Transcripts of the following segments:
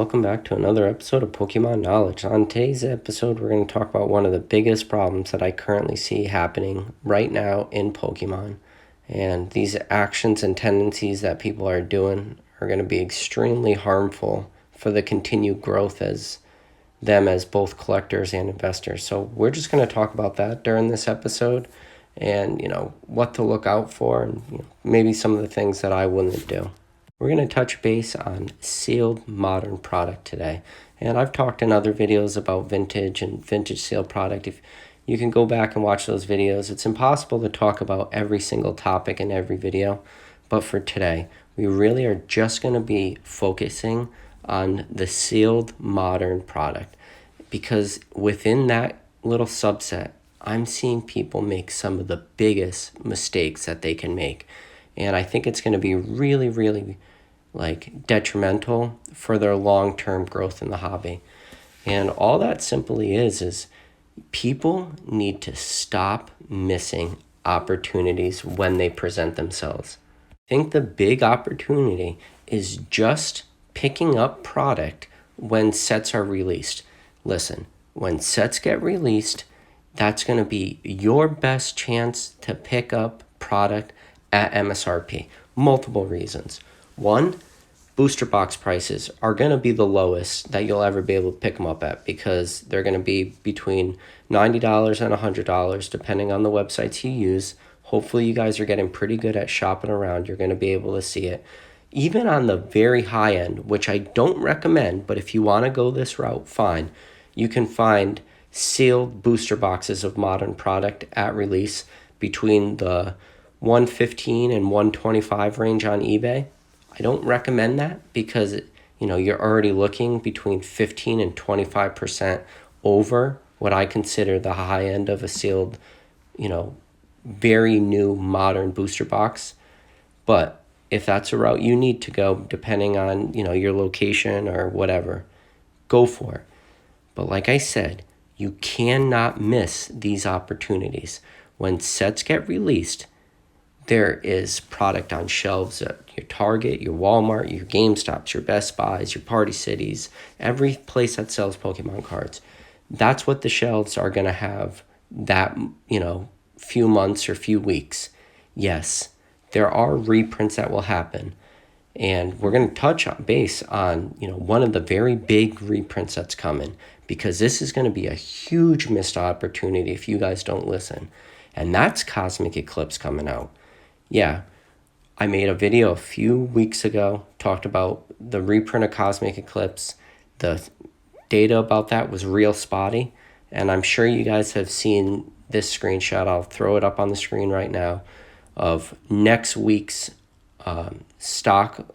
Welcome back to another episode of Pokemon Knowledge. On today's episode, we're going to talk about one of the biggest problems that I currently see happening right now in Pokemon. And these actions and tendencies that people are doing are going to be extremely harmful for the continued growth as both collectors and investors. So we're just going to talk about that during this episode and, what to look out for and maybe some of the things that I wouldn't do. We're going to touch base on sealed modern product today. And I've talked in other videos about vintage and vintage sealed product. If you can go back and watch those videos, it's impossible to talk about every single topic in every video. But for today, we really are just going to be focusing on the sealed modern product. Because within that little subset, I'm seeing people make some of the biggest mistakes that they can make. And I think it's going to be really, really detrimental for their long-term growth in the hobby. And all that simply is people need to stop missing opportunities when they present themselves. I think the big opportunity is just picking up product when sets are released. Listen, when sets get released, that's going to be your best chance to pick up product at MSRP. Multiple reasons. One, booster box prices are going to be the lowest that you'll ever be able to pick them up at because they're going to be between $90 and $100 depending on the websites you use. Hopefully you guys are getting pretty good at shopping around. You're going to be able to see it. Even on the very high end, which I don't recommend, but if you want to go this route, fine. You can find sealed booster boxes of modern product at release between the $115 and $125 range on eBay. I don't recommend that because you're already looking between 15 and 25% over what I consider the high end of a sealed, very new modern booster box. But if that's a route you need to go, depending on, your location or whatever, go for it. But like I said, you cannot miss these opportunities. When sets get released, there is product on shelves at your Target, your Walmart, your GameStops, your Best Buys, your Party Cities, every place that sells Pokemon cards. That's what the shelves are going to have that, few months or few weeks. Yes, there are reprints that will happen. And we're going to touch base on, one of the very big reprints that's coming because this is going to be a huge missed opportunity if you guys don't listen. And that's Cosmic Eclipse coming out. Yeah, I made a video a few weeks ago, talked about the reprint of Cosmic Eclipse. The data about that was real spotty, and I'm sure you guys have seen this screenshot. I'll throw it up on the screen right now of next week's stock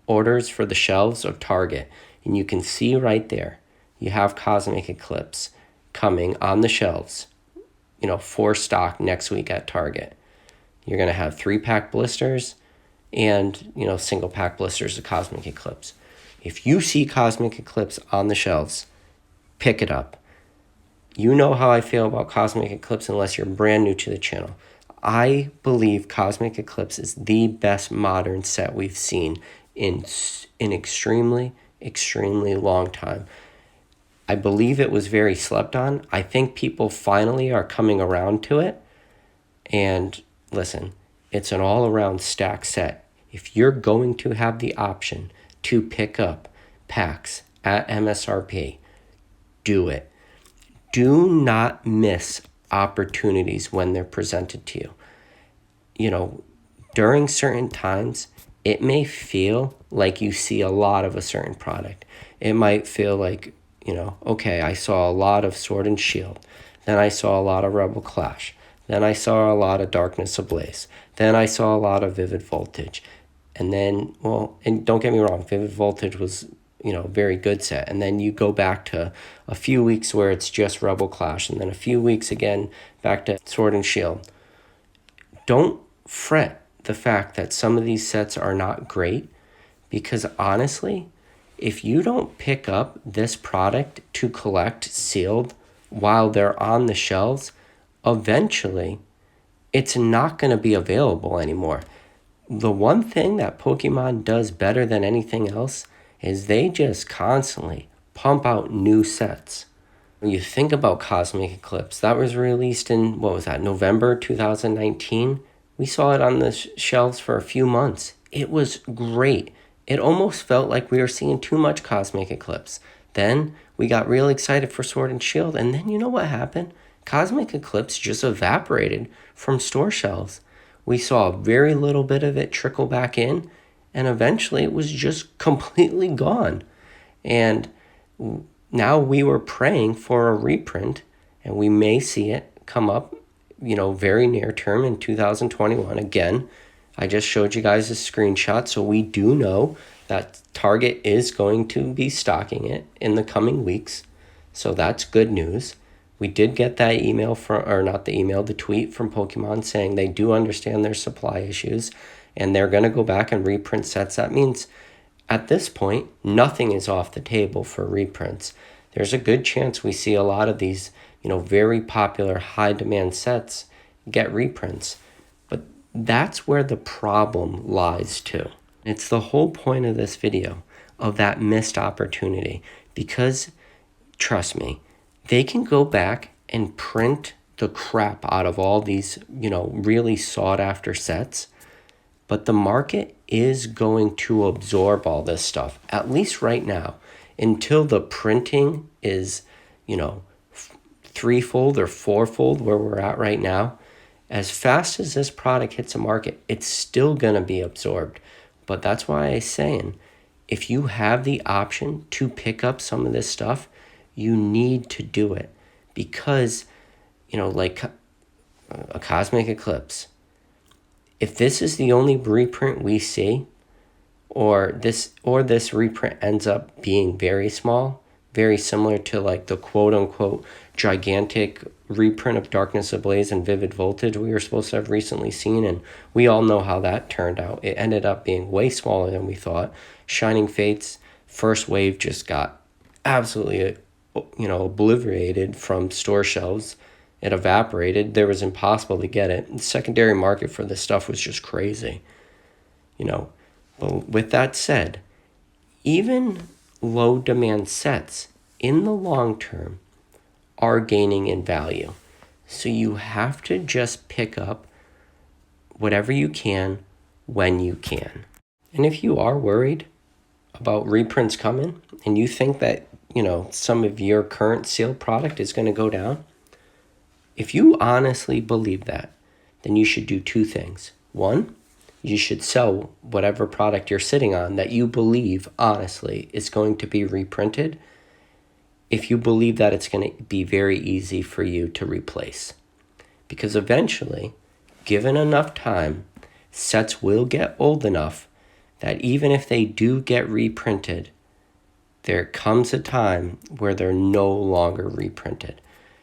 orders for the shelves of Target. And you can see right there, you have Cosmic Eclipse coming on the shelves, for stock next week at Target. You're going to have 3-pack blisters and, single pack blisters of Cosmic Eclipse. If you see Cosmic Eclipse on the shelves, pick it up. You know how I feel about Cosmic Eclipse unless you're brand new to the channel. I believe Cosmic Eclipse is the best modern set we've seen in an extremely, extremely long time. I believe it was very slept on. I think people finally are coming around to it. And listen, it's an all-around stack set. If you're going to have the option to pick up packs at MSRP, do it. Do not miss opportunities when they're presented to you. During certain times, it may feel like you see a lot of a certain product. It might feel like, okay, I saw a lot of Sword and Shield. Then I saw a lot of Rebel Clash. Then I saw a lot of Darkness Ablaze. Then I saw a lot of Vivid Voltage. And then, and don't get me wrong, Vivid Voltage was, very good set. And then you go back to a few weeks where it's just Rebel Clash. And then a few weeks again back to Sword and Shield. Don't fret the fact that some of these sets are not great. Because honestly, if you don't pick up this product to collect sealed while they're on the shelves, eventually it's not going to be available anymore. The one thing that Pokemon does better than anything else is they just constantly pump out new sets. When you think about Cosmic Eclipse, that was released in, November 2019. We saw it on the shelves for a few months. It was great. It almost felt like we were seeing too much Cosmic Eclipse. Then we got real excited for Sword and Shield, and then you know what happened? Cosmic Eclipse just evaporated from store shelves. We saw very little bit of it trickle back in, and eventually it was just completely gone. And now we were praying for a reprint, and we may see it come up, very near term in 2021. Again, I just showed you guys a screenshot, so we do know that Target is going to be stocking it in the coming weeks. So that's good news. We did get that email the tweet from Pokemon saying they do understand their supply issues and they're going to go back and reprint sets. That means at this point, nothing is off the table for reprints. There's a good chance we see a lot of these, very popular high demand sets get reprints. But that's where the problem lies too. It's the whole point of this video, of that missed opportunity, because trust me, they can go back and print the crap out of all these, really sought after sets, but the market is going to absorb all this stuff, at least right now, until the printing is, threefold or fourfold where we're at right now. As fast as this product hits the market, it's still going to be absorbed. But that's why I'm saying, if you have the option to pick up some of this stuff, you need to do it. Because, like a Cosmic Eclipse, if this is the only reprint we see, or this reprint ends up being very small, very similar to like the quote-unquote gigantic reprint of Darkness Ablaze and Vivid Voltage we were supposed to have recently seen, and we all know how that turned out. It ended up being way smaller than we thought. Shining Fate's first wave just got absolutely, obliterated from store shelves. It evaporated. There was impossible to get it. The secondary market for this stuff was just crazy. But with that said, even low demand sets in the long term are gaining in value. So you have to just pick up whatever you can when you can. And if you are worried about reprints coming and you think that, some of your current sealed product is going to go down, if you honestly believe that, then you should do two things. One, you should sell whatever product you're sitting on that you believe, honestly, is going to be reprinted, if you believe that it's going to be very easy for you to replace. Because eventually, given enough time, sets will get old enough that even if they do get reprinted, there comes a time where they're no longer reprinted.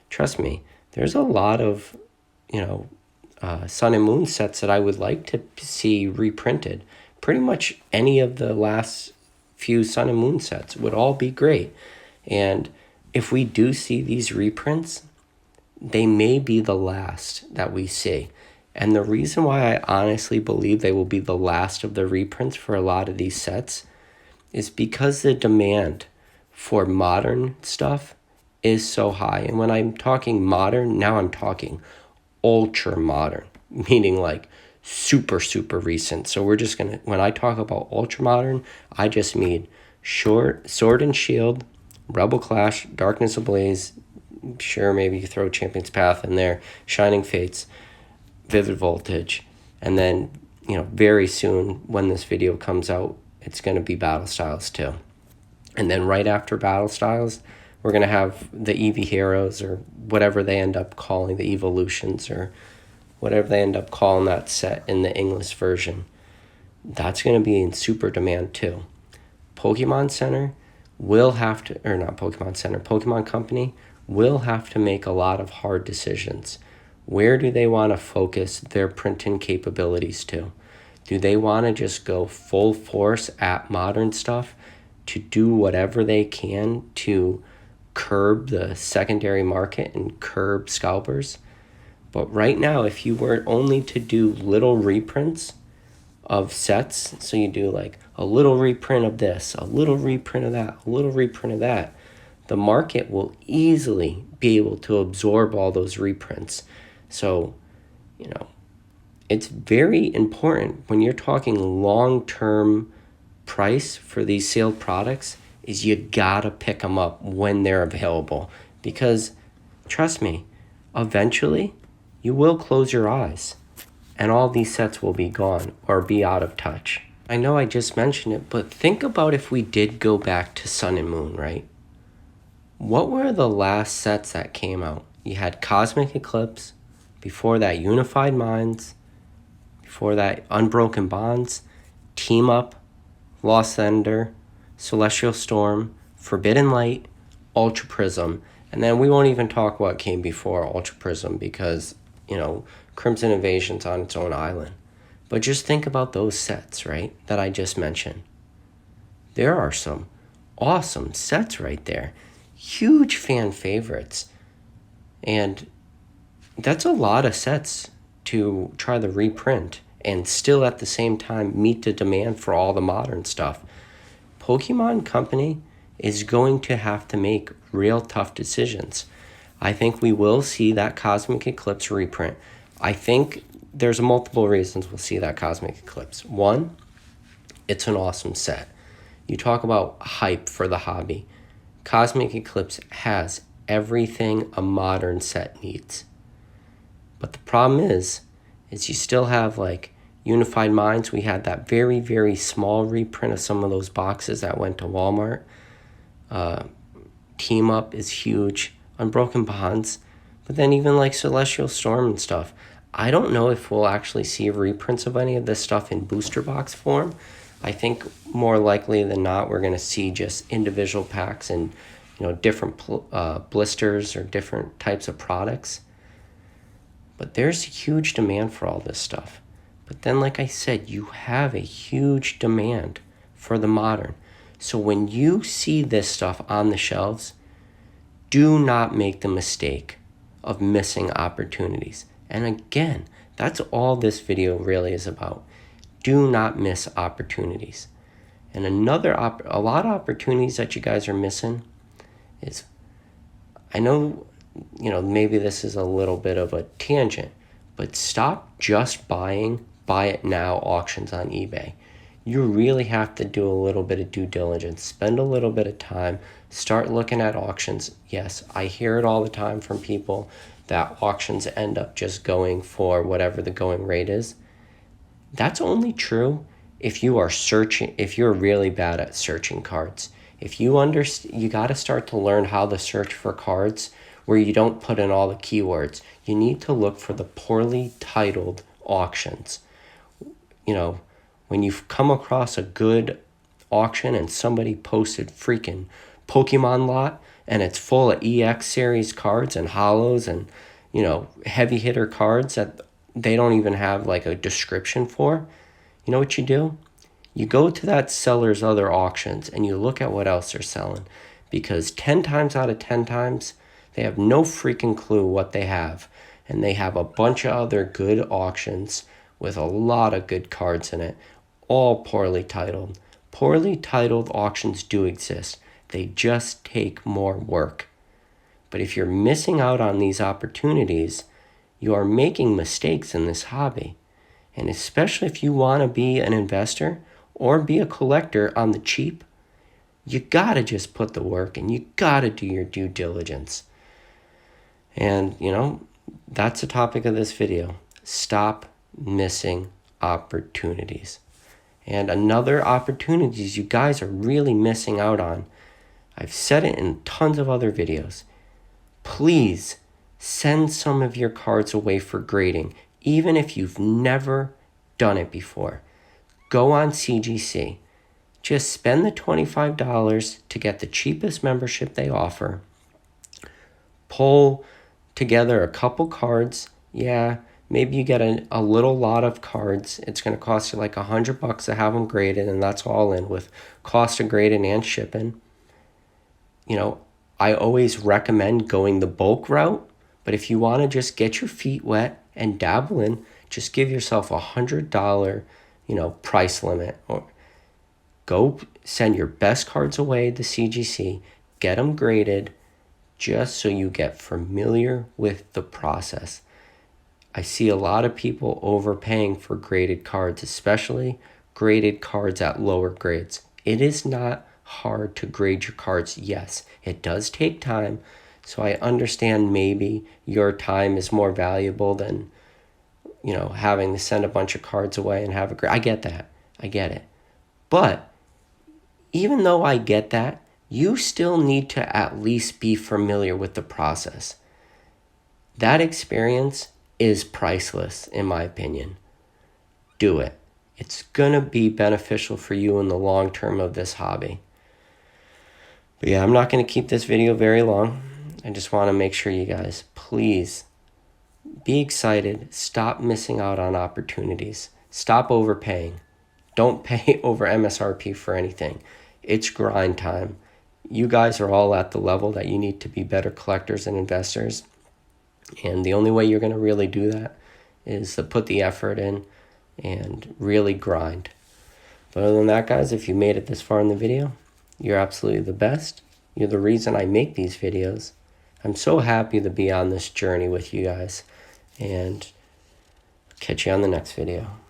Trust me, there's a lot of, Sun and Moon sets that I would like to see reprinted. Pretty much any of the last few Sun and Moon sets would all be great. And if we do see these reprints, they may be the last that we see. And the reason why I honestly believe they will be the last of the reprints for a lot of these sets is because the demand for modern stuff is so high. And when I'm talking modern, now I'm talking ultra modern, meaning like super, super recent. So we're just going to, when I talk about ultra modern, I just mean Sword and Shield, Rebel Clash, Darkness Ablaze, sure, maybe you throw Champion's Path in there, Shining Fates, Vivid Voltage, and then, very soon when this video comes out, it's going to be Battle Styles too. And then right after Battle Styles, we're going to have the Eevee Heroes, or whatever they end up calling the Evolutions, or whatever they end up calling that set in the English version. That's going to be in super demand too. Pokemon Center will have to, or not Pokemon Center, Pokemon Company will have to make a lot of hard decisions. Where do they want to focus their printing capabilities to? Do they want to just go full force at modern stuff to do whatever they can to curb the secondary market and curb scalpers? But right now, if you were only to do little reprints of sets. So you do like a little reprint of this, a little reprint of that, a little reprint of that. The market will easily be able to absorb all those reprints. So, it's very important when you're talking long-term price for these sealed products is you gotta pick them up when they're available, because trust me, eventually you will close your eyes and all these sets will be gone or be out of touch. I know I just mentioned it, but think about if we did go back to Sun and Moon, right? What were the last sets that came out? You had Cosmic Eclipse, before that Unified Minds, before that Unbroken Bonds, Team Up, Lost Ender, Celestial Storm, Forbidden Light, Ultra Prism, and then we won't even talk what came before Ultra Prism because, Crimson Invasion's on its own island. But just think about those sets, right, that I just mentioned. There are some awesome sets right there. Huge fan favorites. And that's a lot of sets to try to reprint and still at the same time meet the demand for all the modern stuff. Pokemon Company is going to have to make real tough decisions. I think we will see that Cosmic Eclipse reprint. I think there's multiple reasons we'll see that Cosmic Eclipse. One, it's an awesome set. You talk about hype for the hobby. Cosmic Eclipse has everything a modern set needs. But the problem is you still have like Unified Minds. We had that very, very small reprint of some of those boxes that went to Walmart. Team Up is huge. Unbroken Bonds. But then even like Celestial Storm and stuff. I don't know if we'll actually see reprints of any of this stuff in booster box form. I think more likely than not, we're going to see just individual packs and, different blisters or different types of products. But there's huge demand for all this stuff. But then, like I said, you have a huge demand for the modern. So when you see this stuff on the shelves, do not make the mistake of missing opportunities. And again, that's all this video really is about. Do not miss opportunities. And a lot of opportunities that you guys are missing is, I know, maybe this is a little bit of a tangent, but stop just buying buy it now auctions on eBay. You really have to do a little bit of due diligence, spend a little bit of time, start looking at auctions. Yes, I hear it all the time from people that auctions end up just going for whatever the going rate is. That's only true if you are searching, if you're really bad at searching cards. If you got to start to learn how to search for cards where you don't put in all the keywords. You need to look for the poorly titled auctions. When you've come across a good auction and somebody posted freaking Pokemon lot and it's full of EX series cards and holos and, heavy hitter cards that they don't even have like a description for, you know what you do? You go to that seller's other auctions and you look at what else they're selling, because 10 times out of 10 times, they have no freaking clue what they have. And they have a bunch of other good auctions with a lot of good cards in it, all poorly titled. Poorly titled auctions do exist. They just take more work. But if you're missing out on these opportunities, you are making mistakes in this hobby. And especially if you want to be an investor or be a collector on the cheap, you gotta just put the work and you gotta do your due diligence. And, that's the topic of this video. Stop missing opportunities. And another opportunities you guys are really missing out on, I've said it in tons of other videos. Please send some of your cards away for grading, even if you've never done it before. Go on CGC. Just spend the $25 to get the cheapest membership they offer. Pull together a couple cards. Yeah, maybe you get a little lot of cards. It's going to cost you like $100 to have them graded, and that's all in with cost of grading and shipping. I always recommend going the bulk route, but if you want to just get your feet wet and dabble in, just give yourself $100 price limit. Or go send your best cards away to CGC, get them graded, just so you get familiar with the process. I see a lot of people overpaying for graded cards, especially graded cards at lower grades. It is not hard to grade your cards. Yes, it does take time. So I understand maybe your time is more valuable than, having to send a bunch of cards away and have a grade. I get that. I get it. But even though I get that, you still need to at least be familiar with the process. That experience is priceless, in my opinion. Do it. It's going to be beneficial for you in the long term of this hobby. But yeah, I'm not going to keep this video very long. I just want to make sure you guys, please be excited. Stop missing out on opportunities. Stop overpaying. Don't pay over MSRP for anything. It's grind time. You guys are all at the level that you need to be better collectors and investors. And the only way you're going to really do that is to put the effort in and really grind. But other than that, guys, if you made it this far in the video, you're absolutely the best. You're the reason I make these videos. I'm so happy to be on this journey with you guys. And catch you on the next video.